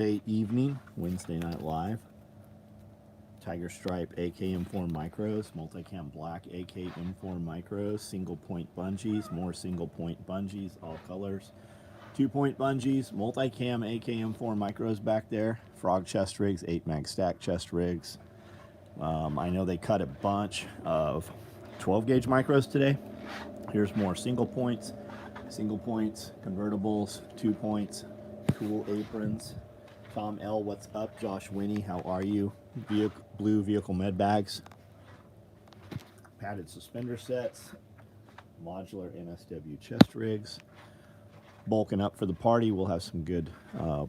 Evening, Wednesday Night Live. Tiger Stripe AK-M4 Micros, Multicam Black AK-M4 Micros, single point bungees, more single point bungees, all colors. 2-point bungees, multicam AK-M4 Micros back there, frog chest rigs, 8-mag stack chest rigs. I know they cut a bunch of 12-gauge micros today. Here's more single points, convertibles, 2 points, tool aprons. Tom L, what's up? Josh Winnie, how are you? Blue vehicle med bags, padded suspender sets, modular NSW chest rigs. Bulking up for the party, we'll have some good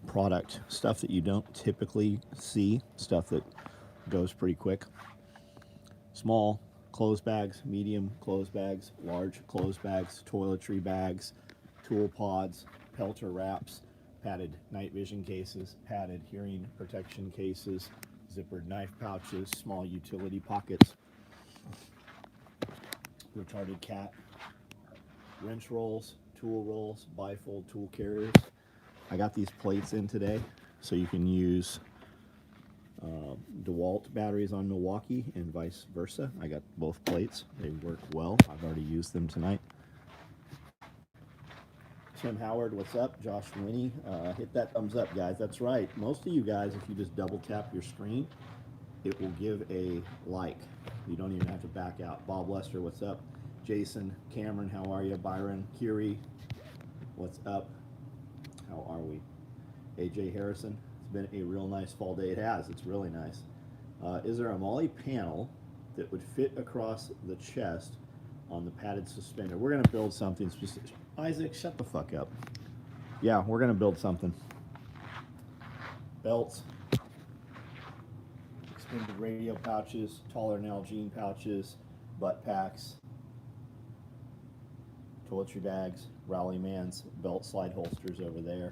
product stuff that you don't typically see, stuff that goes pretty quick. Small clothes bags, medium clothes bags, large clothes bags, toiletry bags, tool pods, pelter wraps, padded night vision cases, padded hearing protection cases, zippered knife pouches, small utility pockets, retarded cat, wrench rolls, tool rolls, bifold tool carriers. I got these plates in today so you can use DeWalt batteries on Milwaukee and vice versa. I got both plates. They work well. I've already used them tonight. Tim Howard, what's up? Josh Winnie, hit that thumbs up, guys. That's right. Most of you guys, if you just double tap your screen, it will give a like. You don't even have to back out. Bob Lester, what's up? Jason, Cameron, how are you? Byron, Kiri, what's up? How are we? AJ Harrison, it's been a real nice fall day. It has. It's really nice. Is there a MOLLE panel that would fit across the chest on the padded suspender? We're going to build something specific. Isaac, shut the fuck up. Yeah, we're going to build something. Belts, extended radio pouches, taller Nalgene pouches, butt packs, toiletry bags, Rally Mans, belt slide holsters over there.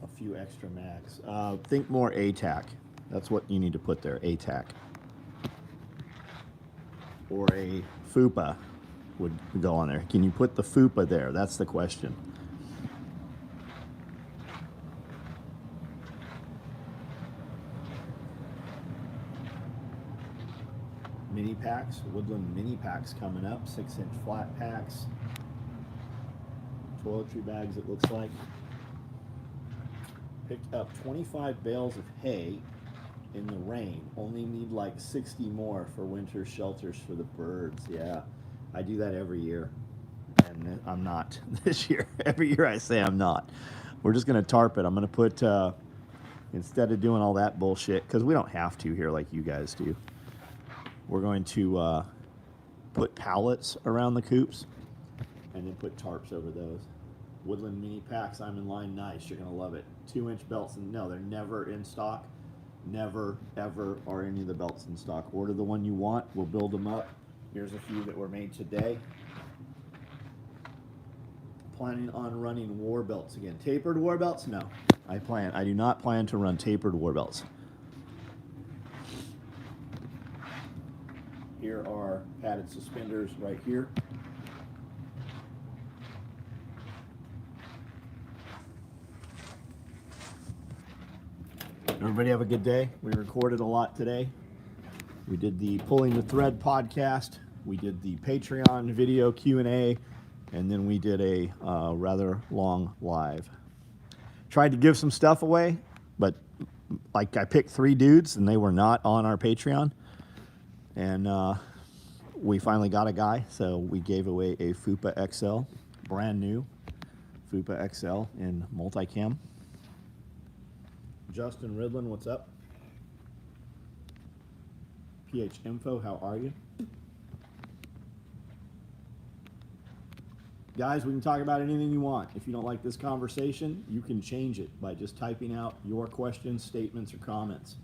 A few extra mags. Think more ATAC. That's what you need to put there, ATAC. Or a FUPA would go on there. Can you put the FUPA there? That's the question. Mini packs, Woodland mini packs coming up, 6-inch flat packs, toiletry bags it looks like. Picked up 25 bales of hay in the rain. Only need like 60 more for winter shelters for the birds. Yeah, I do that every year. And I'm not this year. Every year I say I'm not. We're just going to tarp it. I'm going to put, instead of doing all that bullshit, because we don't have to here like you guys do, we're going to put pallets around the coops and then put tarps over those. Woodland mini packs, I'm in line, nice. You're going to love it. 2-inch belts, and no, they're never in stock. Never, ever are any of the belts in stock. Order the one you want. We'll build them up. Here's a few that were made today. Planning on running war belts again. Tapered war belts? No. I do not plan to run tapered war belts. Here are padded suspenders right here. Everybody have a good day. We recorded a lot today. We did the Pulling the Thread podcast. We did the Patreon video Q&A. And then we did a rather long live. Tried to give some stuff away, but like I picked 3 dudes and they were not on our Patreon. And we finally got a guy, so we gave away a FUPA XL, brand new FUPA XL in multicam. Justin Ridlin, what's up? PH Info, how are you? Guys, we can talk about anything you want. If you don't like this conversation, you can change it by just typing out your questions, statements, or comments.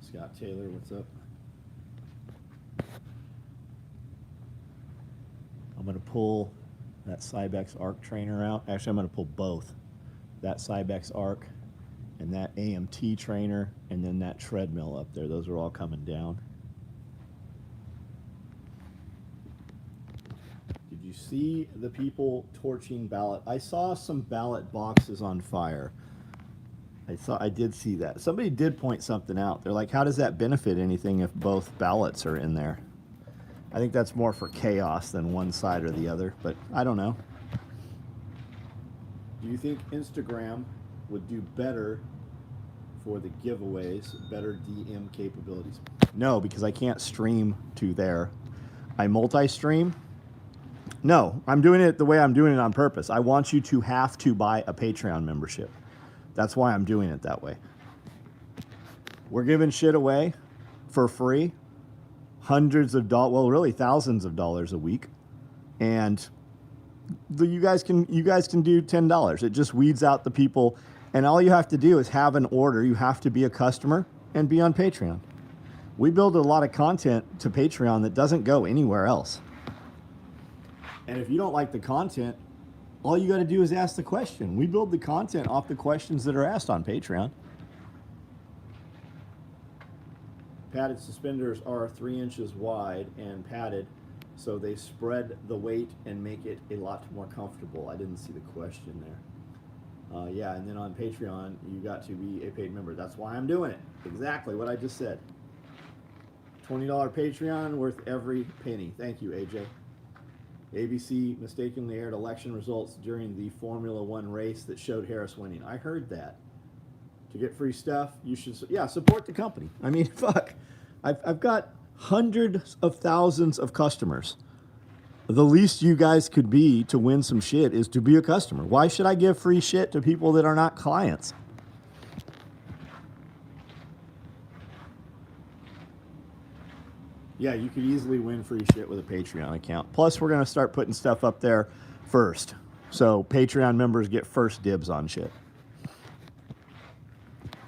Scott Taylor, what's up? I'm going to pull that Cybex arc trainer out. Actually, I'm going to pull both. That Cybex arc and that AMT trainer, and then that treadmill up there. Those are all coming down. Did you see the people torching ballot? I saw some ballot boxes on fire. I did see that. Somebody did point something out. They're like, how does that benefit anything if both ballots are in there? I think that's more for chaos than one side or the other, but I don't know. Do you think Instagram would do better for the giveaways, better DM capabilities? No, because I can't stream to there. I multi-stream. No, I'm doing it the way I'm doing it on purpose. I want you to have to buy a Patreon membership. That's why I'm doing it that way. We're giving shit away for free, hundreds of dollars, well, really thousands of dollars a week, and you guys can do $10. It just weeds out the people, and all you have to do is have an order. You have to be a customer and be on Patreon. We build a lot of content to Patreon that doesn't go anywhere else. And if you don't like the content, all you got to do is ask the question. We build the content off the questions that are asked on Patreon. Padded suspenders are 3 inches wide and padded, so they spread the weight and make it a lot more comfortable. I didn't see the question there. Yeah, and then on Patreon, you got to be a paid member. That's why I'm doing it. Exactly what I just said. $20 Patreon worth every penny. Thank you, AJ. ABC mistakenly aired election results during the Formula One race that showed Harris winning. I heard that. To get free stuff, you should, yeah, support the company. I mean, fuck. I've got hundreds of thousands of customers. The least you guys could be to win some shit is to be a customer. Why should I give free shit to people that are not clients? Yeah, you could easily win free shit with a Patreon account. Plus, we're going to start putting stuff up there first. So Patreon members get first dibs on shit.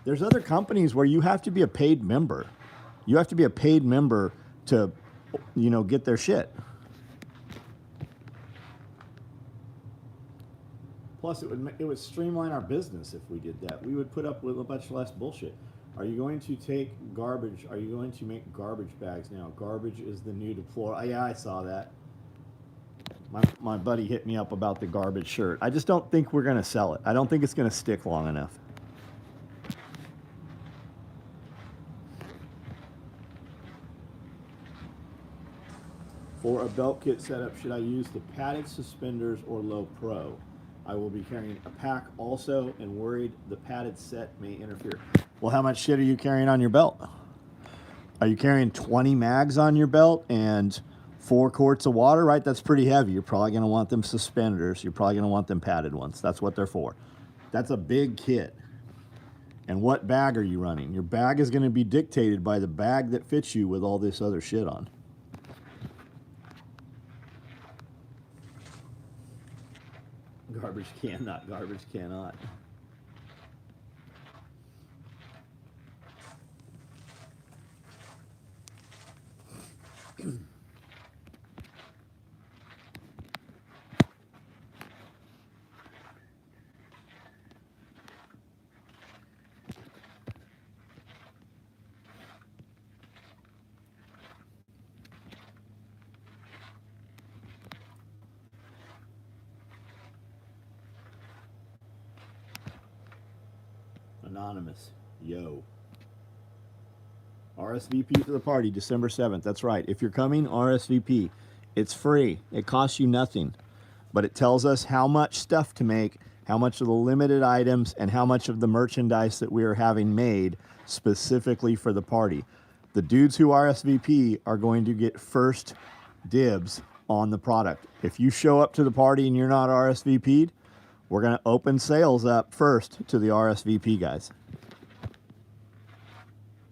There's other companies where you have to be a paid member. You have to be a paid member to, you know, get their shit. Plus, it would streamline our business if we did that. We would put up with a bunch less bullshit. Are you going to take garbage? Are you going to make garbage bags now? Garbage is the new deplorable. Yeah, I saw that. My buddy hit me up about the garbage shirt. I just don't think we're going to sell it. I don't think it's going to stick long enough. For a belt kit setup, should I use the padded suspenders or low pro? I will be carrying a pack also and worried the padded set may interfere. Well, how much shit are you carrying on your belt? Are you carrying 20 mags on your belt and 4 quarts of water, right? That's pretty heavy. You're probably going to want them suspenders. You're probably going to want them padded ones. That's what they're for. That's a big kit. And what bag are you running? Your bag is going to be dictated by the bag that fits you with all this other shit on. Garbage can, not garbage cannot. Anonymous, yo. RSVP to the party, December 7th. That's right. If you're coming, RSVP. It's free. It costs you nothing. But it tells us how much stuff to make, how much of the limited items, and how much of the merchandise that we are having made specifically for the party. The dudes who RSVP are going to get first dibs on the product. If you show up to the party and you're not RSVP'd, we're going to open sales up first to the RSVP guys.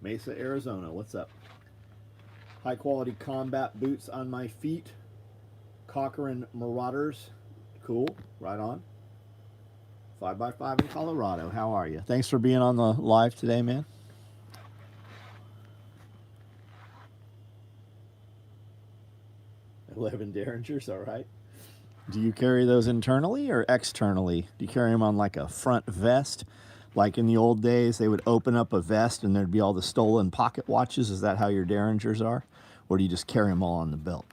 Mesa, Arizona, what's up? High quality combat boots on my feet. Cochrane Marauders. Cool, right on. 5x5 in Colorado. How are you? Thanks for being on the live today, man. $11 Derringers, all right. Do you carry those internally or externally? Do you carry them on like a front vest, Like in the old days, they would open up a vest and there'd be all the stolen pocket watches. Is that how your Derringers are? Or do you just carry them all on the belt?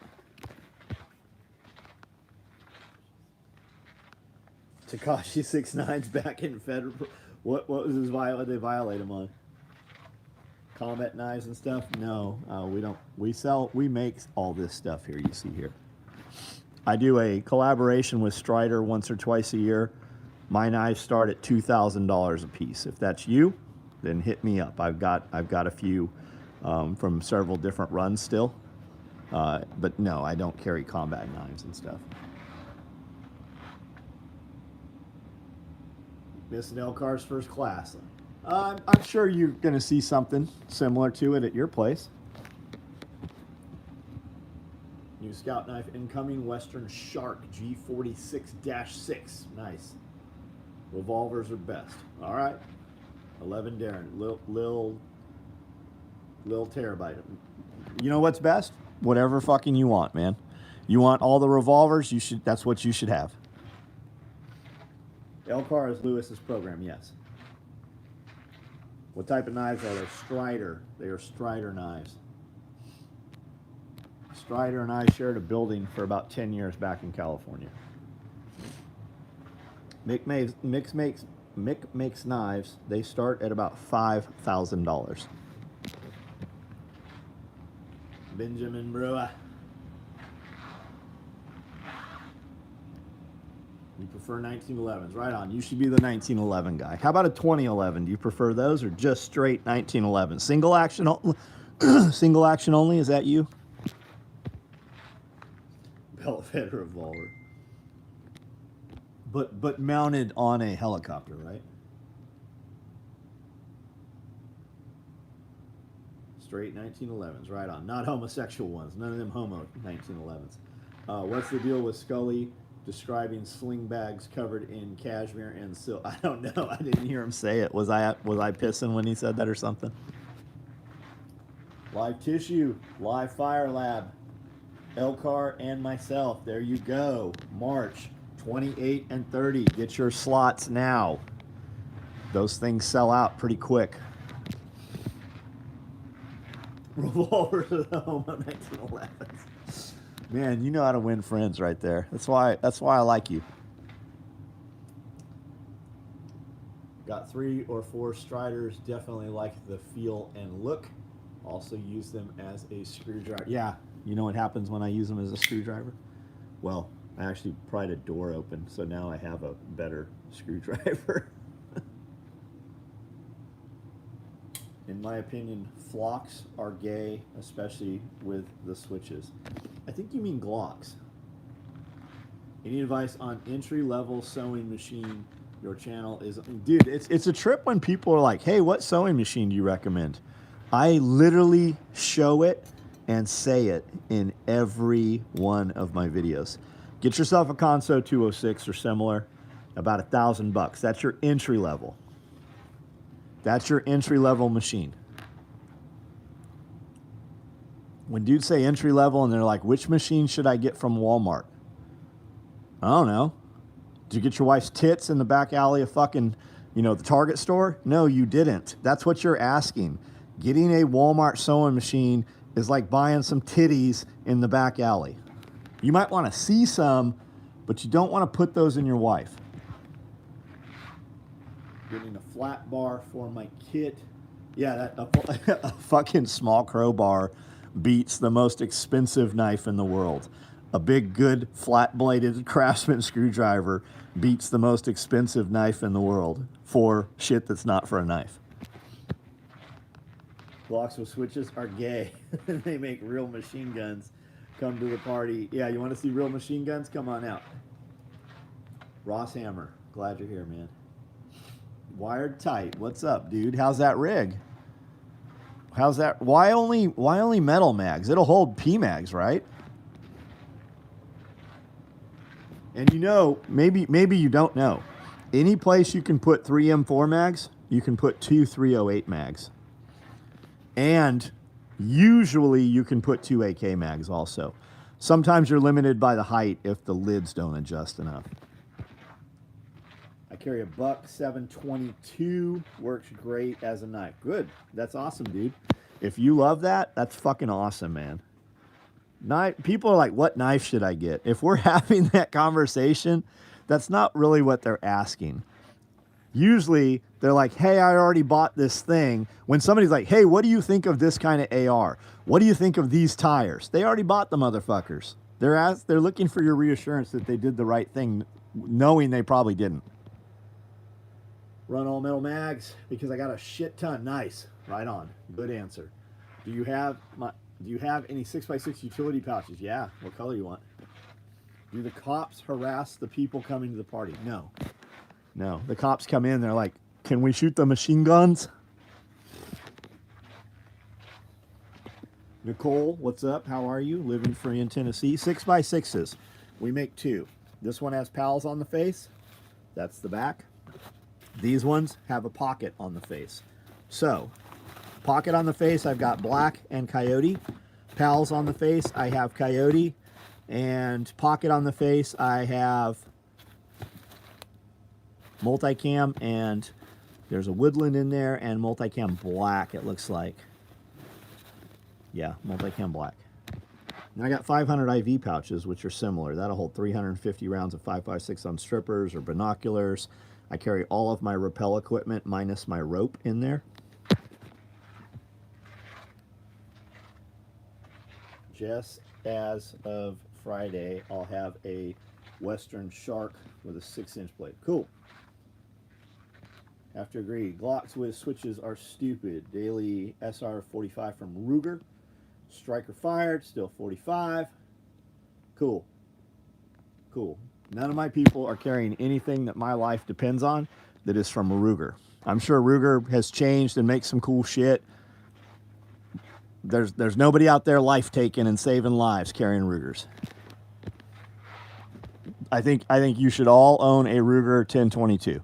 Takashi 6ix9ine's back in federal. What was his what they violate him on? Combat knives and stuff? No, we don't. We make all this stuff here you see here. I do a collaboration with Strider once or twice a year. My knives start at $2,000 a piece. If that's you, then hit me up. I've got a few from several different runs still. But no, I don't carry combat knives and stuff. Missing Elcar's first class. I'm sure you're going to see something similar to it at your place. New scout knife incoming, Western Shark G46-6. Nice. Revolvers are best. All right. 11 Darren. Lil terabyte. You know what's best? Whatever fucking you want, man. You want all the revolvers? That's what you should have. Elcar is Lewis's program, yes. What type of knives are they? Strider. They are Strider knives. Strider and I shared a building for about 10 years back in California. Mick makes knives. They start at about $5,000. Benjamin Brewer. You prefer 1911s. Right on. You should be the 1911 guy. How about a 2011? Do you prefer those or just straight 1911? Single action single action only? Is that you? Belt fed revolver. But mounted on a helicopter, right? Straight 1911s. Right on. Not homosexual ones. None of them homo 1911s. What's the deal with Scully describing sling bags covered in cashmere and silk? I don't know. I didn't hear him say it. Was I pissing when he said that or something? Live Tissue, Live Fire Lab, Elcar and myself. There you go. March 28 and 30. Get your slots now. Those things sell out pretty quick. Revolvers at the home of 1911s. Man, you know how to win friends right there. That's why I like you. Got 3 or 4 Striders. Definitely like the feel and look. Also use them as a screwdriver. Yeah, you know what happens when I use them as a screwdriver? Well, I actually pried a door open, so now I have a better screwdriver. In my opinion, flocks are gay, especially with the switches. I think you mean Glocks. Any advice on entry-level sewing machine? Your channel is... Dude, it's a trip when people are like, hey, what sewing machine do you recommend? I literally show it and say it in every one of my videos. Get yourself a Consew 206 or similar, about $1,000. That's your entry level. That's your entry level machine. When dudes say entry level and they're like, which machine should I get from Walmart? I don't know. Did you get your wife's tits in the back alley of fucking, the Target store? No, you didn't. That's what you're asking. Getting a Walmart sewing machine is like buying some titties in the back alley. You might want to see some, but you don't want to put those in your wife. Getting a flat bar for my kit. Yeah, a fucking small crowbar beats the most expensive knife in the world. A big, good, flat-bladed Craftsman screwdriver beats the most expensive knife in the world for shit that's not for a knife. Glocks with switches are gay. They make real machine guns. Come to the party. Yeah, you want to see real machine guns? Come on out. Ross Hammer, glad you're here, man. Wired Tight, what's up, dude? How's that rig? How's that? Why only metal mags? It'll hold P mags, right? And maybe you don't know. Any place you can put 3M4 mags, you can put 2 308 mags. And usually you can put 2 AK mags also. Sometimes you're limited by the height if the lids don't adjust enough. I carry a buck 722. Works great as a knife. Good. That's awesome, dude. If you love that, that's fucking awesome, man. People are like, what knife should I get? If we're having that conversation, that's not really what they're asking. Usually they're like, hey, I already bought this thing. When somebody's like, hey, what do you think of this kind of AR? What do you think of these tires? They already bought the motherfuckers. They're looking for your reassurance that they did the right thing, knowing they probably didn't. Run all metal mags because I got a shit ton. Nice. Right on. Good answer. Do you have any 6x6 utility pouches? Yeah. What color you want? Do the cops harass the people coming to the party? No. No. The cops come in, they're like, can we shoot the machine guns? Nicole, what's up? How are you? Living free in Tennessee. 6x6s. We make two. This one has pals on the face. That's the back. These ones have a pocket on the face. So, pocket on the face, I've got black and coyote. Pals on the face, I have coyote. And pocket on the face, I have multicam, and there's a woodland in there, and multicam black, it looks like. Yeah, multicam black. And I got 500 IV pouches, which are similar. That'll hold 350 rounds of 5.56 on strippers or binoculars. I carry all of my rappel equipment minus my rope in there. Just as of Friday, I'll have a Western Shark with a 6-inch blade. Cool. Have to agree. Glocks with switches are stupid. Daily SR 45 from Ruger. Striker fired, still 45. Cool. Cool. None of my people are carrying anything that my life depends on that is from a Ruger. I'm sure Ruger has changed and makes some cool shit. There's nobody out there life taking and saving lives carrying Rugers. I think you should all own a Ruger 1022.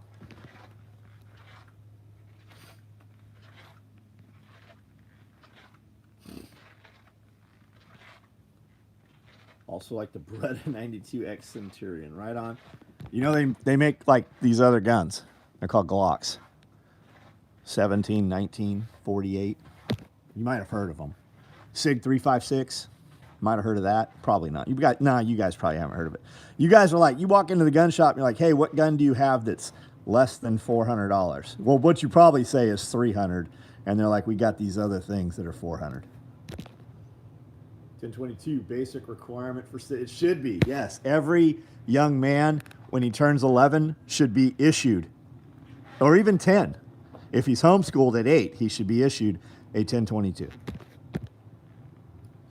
Also like the Beretta 92X Centurion. Right on. You know, they make like these other guns. They're called Glocks. 17, 19, 48. You might have heard of them. SIG 356. Might have heard of that. Probably not. You guys probably haven't heard of it. You guys are like, you walk into the gun shop and you're like, hey, what gun do you have that's less than $400? Well, what you probably say is $300. And they're like, we got these other things that are $400. 1022, basic requirement for it should be. Yes, every young man when he turns 11 should be issued, or even 10. If he's homeschooled at 8, he should be issued a 1022.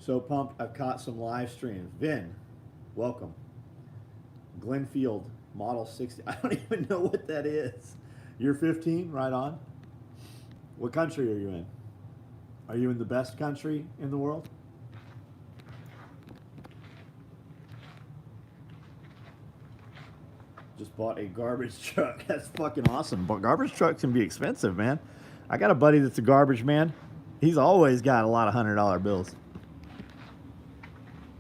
So pumped, I've caught some live streams. Vin, welcome. Glenfield, model 60. I don't even know what that is. You're 15, right on. What country are you in? Are you in the best country in the world? Just bought a garbage truck. That's fucking awesome. But garbage trucks can be expensive, man. I got a buddy that's a garbage man. He's always got a lot of $100 bills.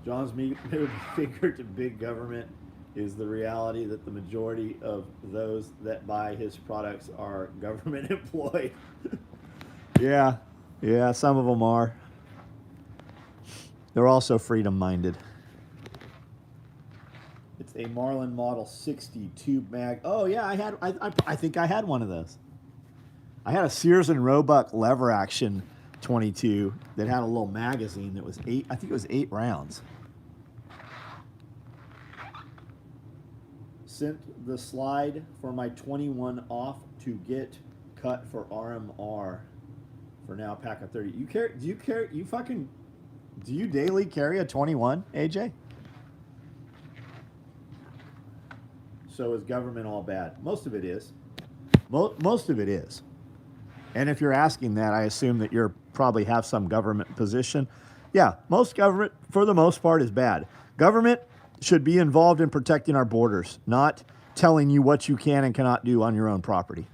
John's middle finger to big government is the reality that the majority of those that buy his products are government employed. Yeah, some of them are. They're also freedom-minded. It's a Marlin Model 60 tube mag. Oh yeah, I think I had one of those. I had a Sears and Roebuck lever action 22 that had a little magazine that was 8. I think it was 8 rounds. Sent the slide for my 21 off to get cut for RMR. For now, pack of 30. Do you daily carry a 21, AJ? So is government all bad? Most of it is. Most of it is. And if you're asking that, I assume that you probably have some government position. Yeah, most government, for the most part, is bad. Government should be involved in protecting our borders, not telling you what you can and cannot do on your own property.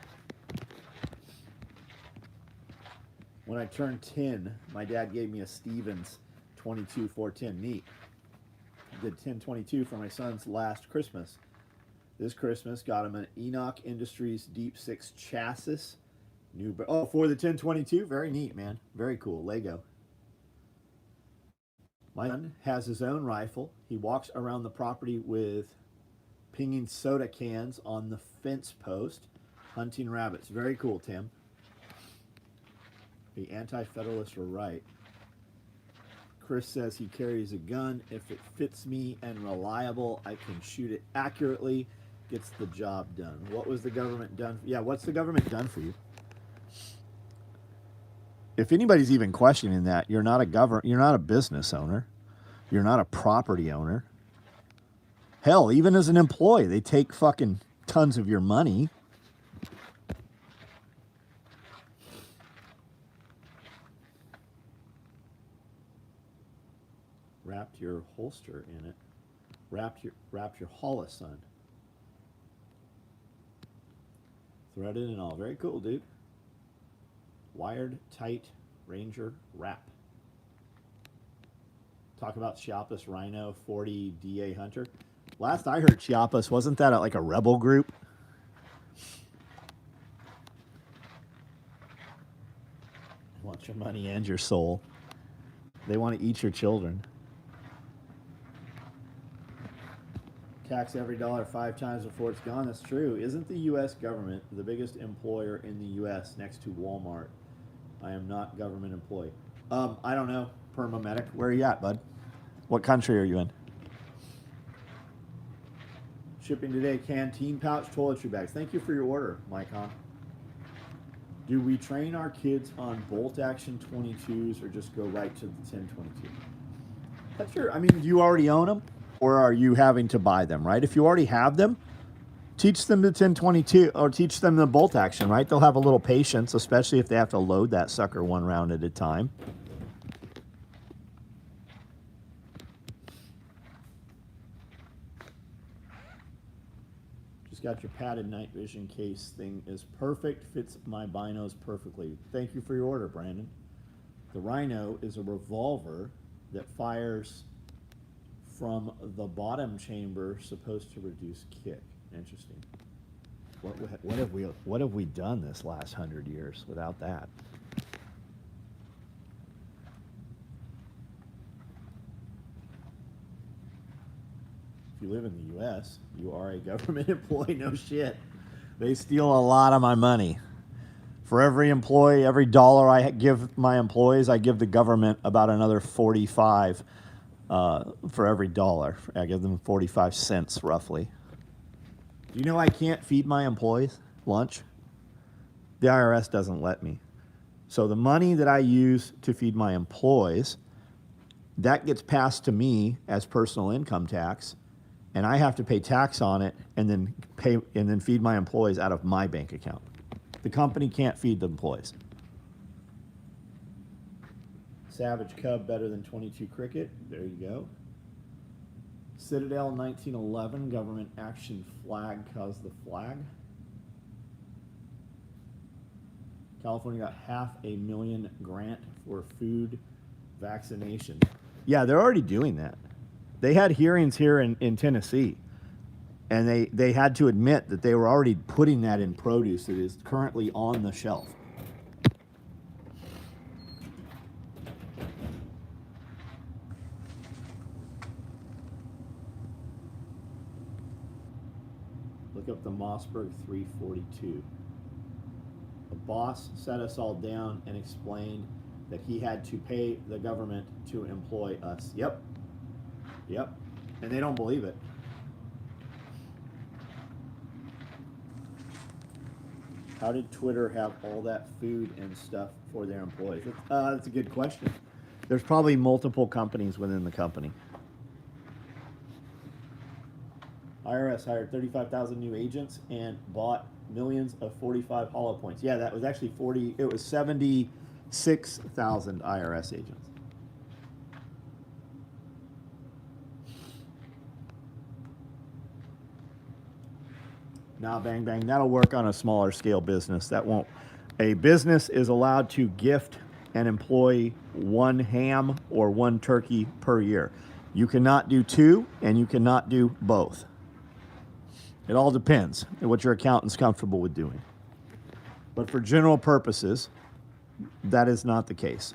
When I turned 10, my dad gave me a Stevens 22 410. Neat. I did 1022 for my son's last Christmas. This Christmas, got him an Enoch Industries Deep 6 chassis. For the 1022. Very neat, man. Very cool. Lego. My son has his own rifle. He walks around the property with pinging soda cans on the fence post, hunting rabbits. Very cool, Tim. The anti-federalists were right. Chris says he carries a gun. If it fits me and reliable, I can shoot it accurately. Gets the job done. What was the government done? Yeah, what's the government done for you? If anybody's even questioning that, you're not a business owner. You're not a property owner. Hell, even as an employee, they take fucking tons of your money. Wrapped your holster in it. Wrapped your holosun. Threaded and all. Very cool, dude. Wired tight Ranger wrap. Talk about Chiapas Rhino 40 DA Hunter. Last I heard, Chiapas, wasn't that like a rebel group? They want your money and your soul. They want to eat your children. Tax every dollar 5 times before it's gone. That's true. Isn't the U.S. government the biggest employer in the U.S. next to Walmart? I am not government employee. I don't know. Permamedic. Where are you at, bud? What country are you in? Shipping today, canteen pouch, toiletry bags. Thank you for your order, Micon. Do we train our kids on bolt action 22s or just go right to the 1022? That's your, I mean, do you already own them? Or are you having to buy them, right? If you already have them, teach them the 1022 or teach them the bolt action, right? They'll have a little patience, especially if they have to load that sucker one round at a time. Just got your padded night vision case thing is perfect. Fits my binos perfectly. Thank you for your order, Brandon. The Rhino is a revolver that fires from the bottom chamber, supposed to reduce kick. Interesting. What have we done this last 100 years without that? If you live in the U.S., you are a government employee. No shit. They steal a lot of my money. For every employee, every dollar I give my employees, I give the government about another 45. For every dollar. I give them 45 cents roughly. Do you know I can't feed my employees lunch? The IRS doesn't let me. So the money that I use to feed my employees, that gets passed to me as personal income tax, and I have to pay tax on it and then feed my employees out of my bank account. The company can't feed the employees. Savage Cub better than 22 Cricket. There you go. Citadel 1911 government action flag caused the flag. California got $500,000 grant for food vaccination. Yeah, they're already doing that. They had hearings here in Tennessee, and they had to admit that they were already putting that in produce that is currently on the shelf. Look up the Mossberg 342. The boss sat us all down and explained that he had to pay the government to employ us. Yep. And they don't believe it. How did Twitter have all that food and stuff for their employees? That's a good question. There's probably multiple companies within the company. IRS hired 35,000 new agents and bought millions of 45 hollow points. Yeah, that was actually 76,000 IRS agents. Now, bang, bang, that'll work on a smaller scale business. That won't. A business is allowed to gift an employee 1 ham or 1 turkey per year. You cannot do 2, and you cannot do both. It all depends on what your accountant's comfortable with doing. But for general purposes, that is not the case.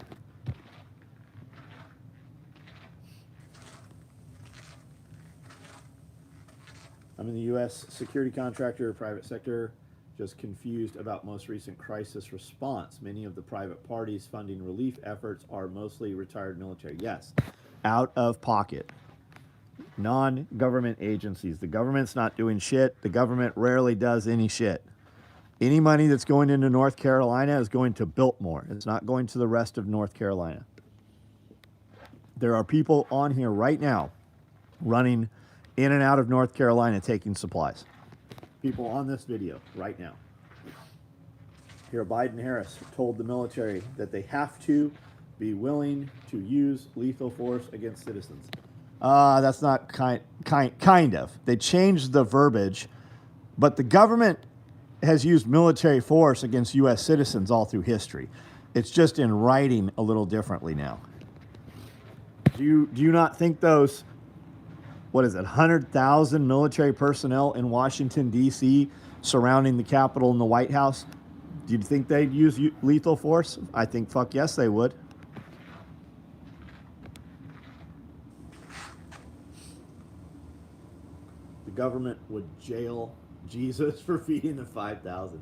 I'm in the U.S. security contractor, private sector, just confused about most recent crisis response. Many of the private parties funding relief efforts are mostly retired military. Yes, out of pocket. Non-government agencies. The government's not doing shit. The government rarely does any shit. Any money that's going into North Carolina is going to Biltmore. It's not going to the rest of North Carolina. There are people on here right now running in and out of North Carolina taking supplies. People on this video right now. Here, Biden-Harris told the military that they have to be willing to use lethal force against citizens. That's not kind of. They changed the verbiage, but the government has used military force against U.S. citizens all through history. It's just in writing a little differently now. Do you not think those, 100,000 military personnel in Washington, D.C. surrounding the Capitol and the White House, do you think they'd use lethal force? I think fuck yes they would. The government would jail Jesus for feeding the 5,000.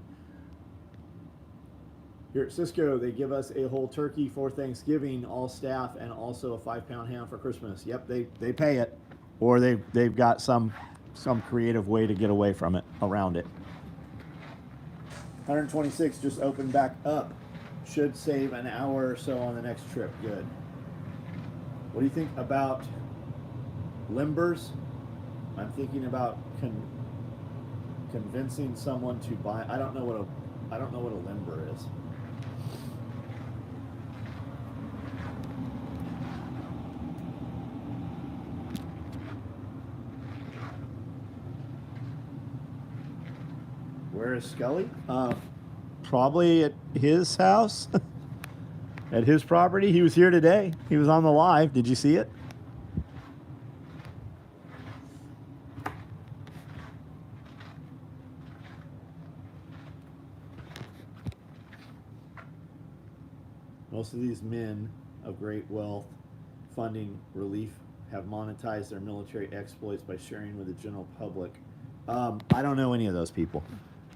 Here at Cisco, they give us a whole turkey for Thanksgiving, all staff, and also a 5-pound ham for Christmas. Yep, they pay it, or they've got some creative way to get away from it, around it. 126 just opened back up. Should save an hour or so on the next trip. Good. What do you think about limbers? I'm thinking about convincing someone to buy. I don't know what a limber is. Where is Scully? Probably at his house, at his property. He was here today. He was on the live. Did you see it? Most of these men of great wealth funding relief have monetized their military exploits by sharing with the general public. I don't know any of those people.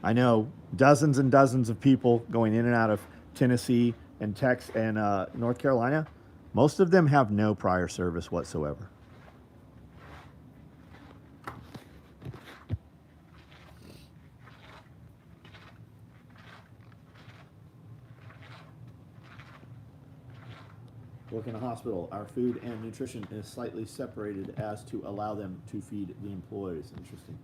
I know dozens and dozens of people going in and out of Tennessee and Texas and North Carolina. Most of them have no prior service whatsoever. Work in a hospital. Our food and nutrition is slightly separated as to allow them to feed the employees. Interesting.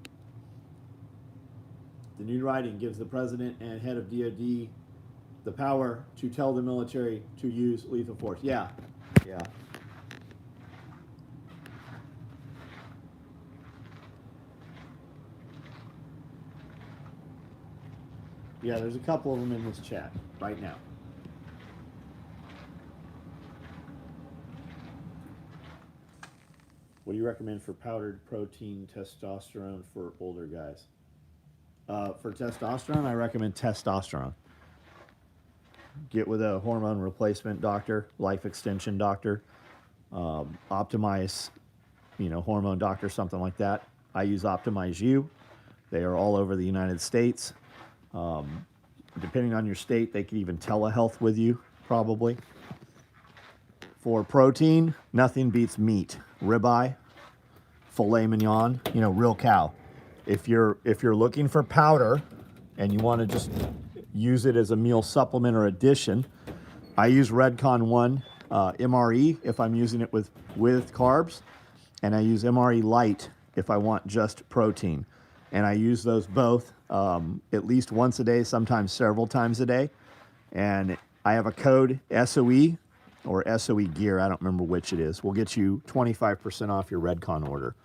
The new writing gives the president and head of DoD the power to tell the military to use lethal force. Yeah. Yeah, there's a couple of them in this chat right now. What do you recommend for powdered protein testosterone for older guys? For testosterone, I recommend testosterone. Get with a hormone replacement doctor, life extension doctor, Optimize, hormone doctor, something like that. I use Optimize U. They are all over the United States. Depending on your state, they can even telehealth with you, probably. For protein, nothing beats meat. Ribeye, filet mignon, real cow. If you're looking for powder and you want to just use it as a meal supplement or addition, I use Redcon 1 MRE if I'm using it with carbs, and I use MRE Light if I want just protein. And I use those both at least once a day, sometimes several times a day. And I have a code SOE or SOE Gear, I don't remember which it is, will get you 25% off your Redcon order.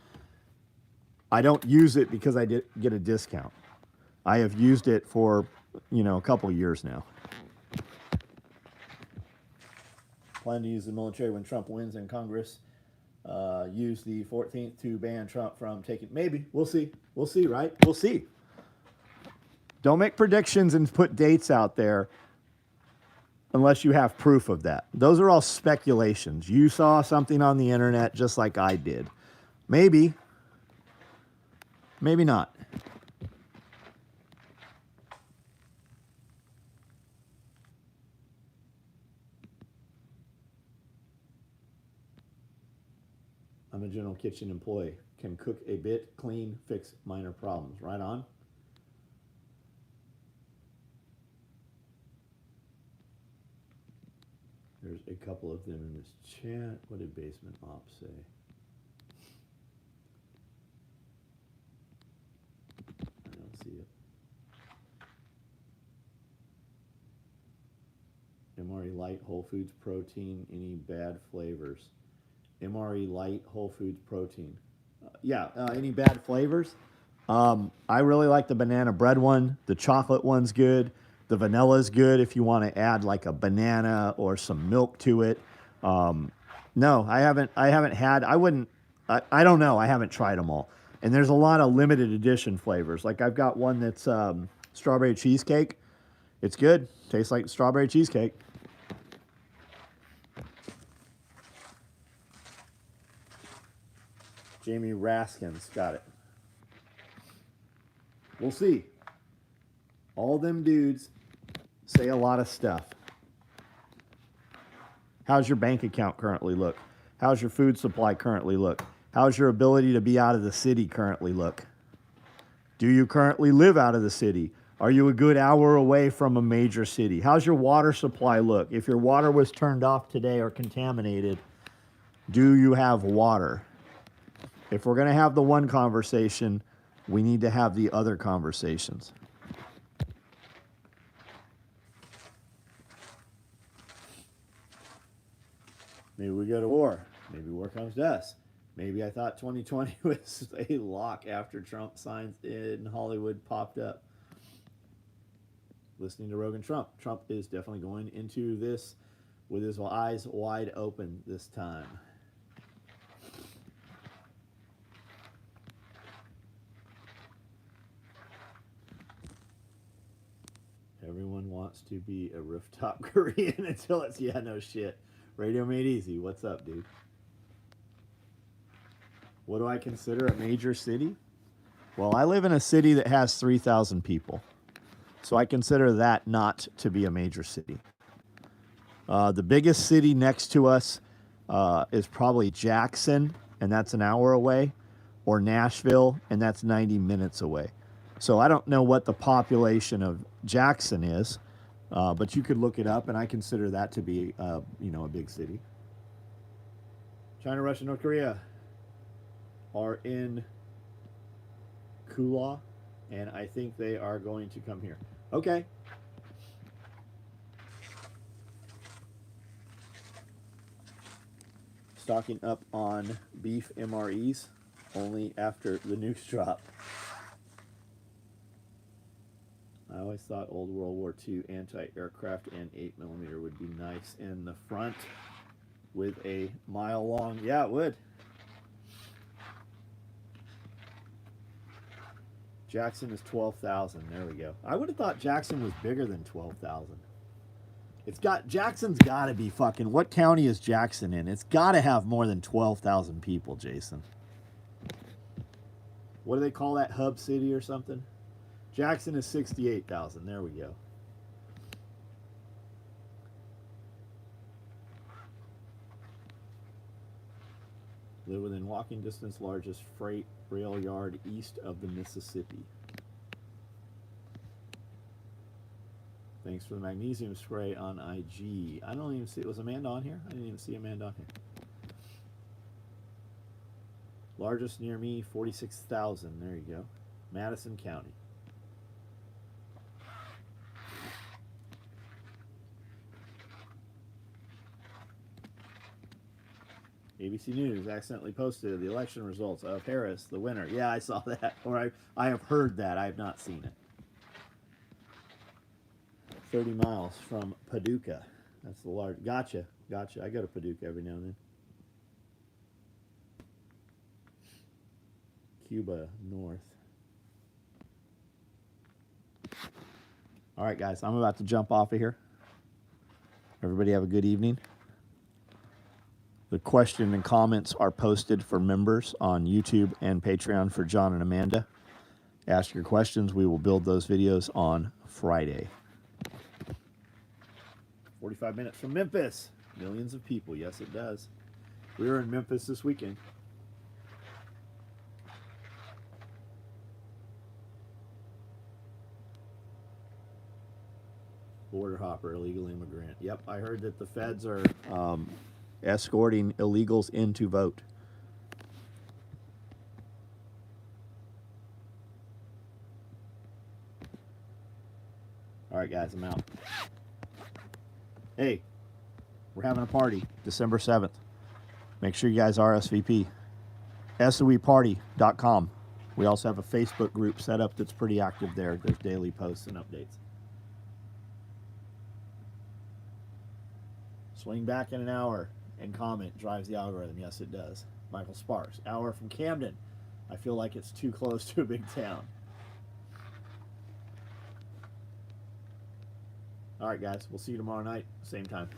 I don't use it because I did get a discount. I have used it for, a couple of years now. Plan to use the military when Trump wins in Congress. use the 14th to ban Trump from taking. Maybe. We'll see. We'll see, right? We'll see. Don't make predictions and put dates out there unless you have proof of that. Those are all speculations. You saw something on the internet just like I did. Maybe. Maybe not. I'm a general kitchen employee. Can cook a bit, clean, fix minor problems. Right on. There's a couple of them in this chat. What did Basement Op say? I don't see it. MRE Light, Whole Foods Protein, any bad flavors? MRE Light, Whole Foods Protein. Any bad flavors? I really like the banana bread one. The chocolate one's good. The vanilla's good if you want to add like a banana or some milk to it. No, I haven't had. I wouldn't. I don't know. I haven't tried them all. And there's a lot of limited edition flavors. Like I've got one that's strawberry cheesecake. It's good. Tastes like strawberry cheesecake. Jamie Raskins got it. We'll see. All them dudes say a lot of stuff. How's your bank account currently look? How's your food supply currently look? How's your ability to be out of the city currently look? Do you currently live out of the city? Are you a good hour away from a major city? How's your water supply look? If your water was turned off today or contaminated, do you have water? If we're going to have the one conversation, we need to have the other conversations. Maybe we go to war. Maybe war comes to us. Maybe I thought 2020 was a lock after Trump signs in Hollywood popped up. Listening to Rogan Trump. Trump is definitely going into this with his eyes wide open this time. Everyone wants to be a rooftop Korean until it's, yeah, no shit. Radio Made Easy, what's up, dude? What do I consider a major city? Well, I live in a city that has 3,000 people. So I consider that not to be a major city. The biggest city next to us is probably Jackson, and that's an hour away, or Nashville, and that's 90 minutes away. So I don't know what the population of Jackson is, but you could look it up, and I consider that to be, a big city. China, Russia, North Korea are in Kula, and I think they are going to come here. Okay. Stocking up on beef MREs only after the nukes drop. I always thought old World War II anti-aircraft and 8mm would be nice in the front with a mile long. Yeah, it would. Jackson is 12,000. There we go. I would have thought Jackson was bigger than 12,000. Jackson's got to be fucking, what county is Jackson in? It's got to have more than 12,000 people, Jason. What do they call that, hub city or something? Jackson is 68,000. There we go. Live within walking distance, largest freight rail yard east of the Mississippi. Thanks for the magnesium spray on IG. I don't even see, was Amanda on here? I didn't even see Amanda on here. Largest near me, 46,000. There you go. Madison County. ABC News accidentally posted the election results of Harris, the winner. Yeah, I saw that. Or I have heard that. I have not seen it. 30 miles from Paducah. That's the large. Gotcha. I go to Paducah every now and then. Cuba north. All right, guys, I'm about to jump off of here. Everybody have a good evening. The question and comments are posted for members on YouTube and Patreon for John and Amanda. Ask your questions. We will build those videos on Friday. 45 minutes from Memphis. Millions of people. Yes, it does. We were in Memphis this weekend. Border hopper, illegal immigrant. Yep, I heard that the feds are escorting illegals in to vote. All right, guys, I'm out. Hey, we're having a party December 7th. Make sure you guys RSVP. SOEparty.com. We also have a Facebook group set up that's pretty active there. There's daily posts and updates. Swing back in an hour and comment. Drives the algorithm. Yes, it does. Michael Sparks. Hour from Camden. I feel like it's too close to a big town. All right, guys. We'll see you tomorrow night. Same time.